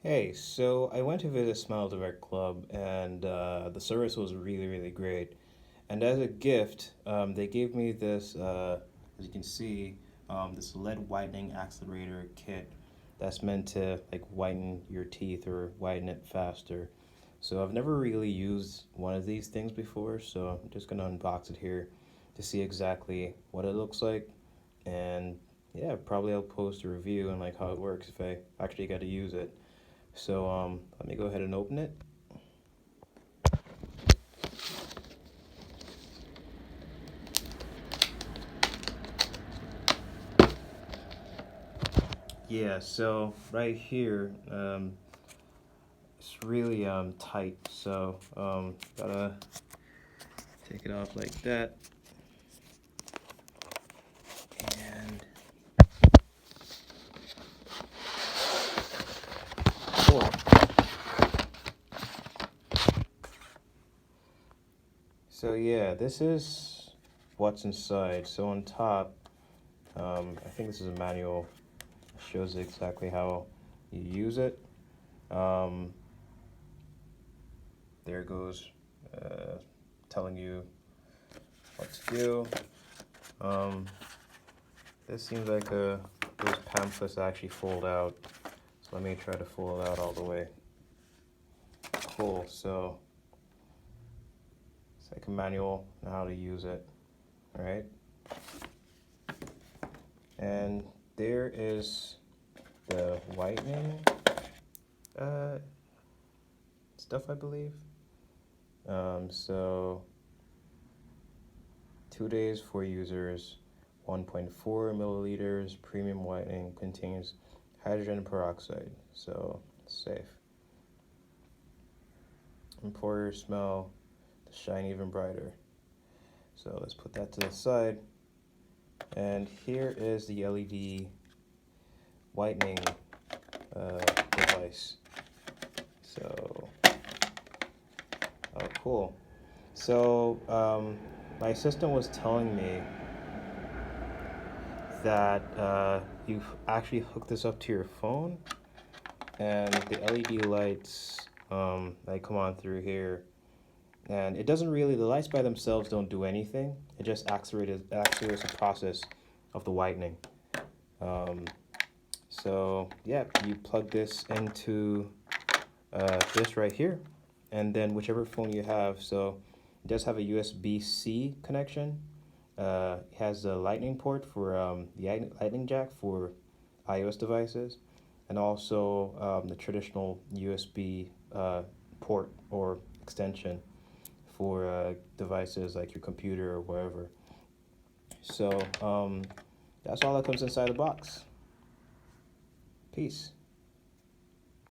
Hey, so I went to visit Smile Direct Club and the service was really, really great. And as a gift, they gave me this, as you can see, this lead whitening accelerator kit that's meant to like whiten your teeth or whiten it faster. So I've never really used one of these things before, so I'm just gonna unbox it here to see exactly what it looks like. And yeah, probably I'll post a review and like how it works if I actually get to use it. So let me go ahead and open it. Yeah, so right here, it's really tight. So gotta take it off like that. And oh, so yeah, this is what's inside. So on top, I think this is a manual. It shows exactly how you use it. Um, there goes telling you what to do. Um, this seems like those pamphlets actually fold out. So let me try to fold it out all the way. Cool. So it's like a manual on how to use it. All right. And there is the whitening uh, stuff, I believe. So 2 days for users, 1.4 milliliters premium whitening contains hydrogen peroxide, so it's safe. Employer smell to shine even brighter. So let's put that to the side. And here is the LED whitening device. So, oh, cool. So, my assistant was telling me that you actually hook this up to your phone, and the LED lights that come on through here, and it doesn't really, the lights by themselves don't do anything. It just accelerates the process of the whitening. Um, so yeah, you plug this into this right here, and then whichever phone you have. So it does have a USB-C connection. It has a lightning port for the lightning jack for iOS devices, and also the traditional USB port or extension for devices like your computer or wherever. So that's all that comes inside the box. Peace.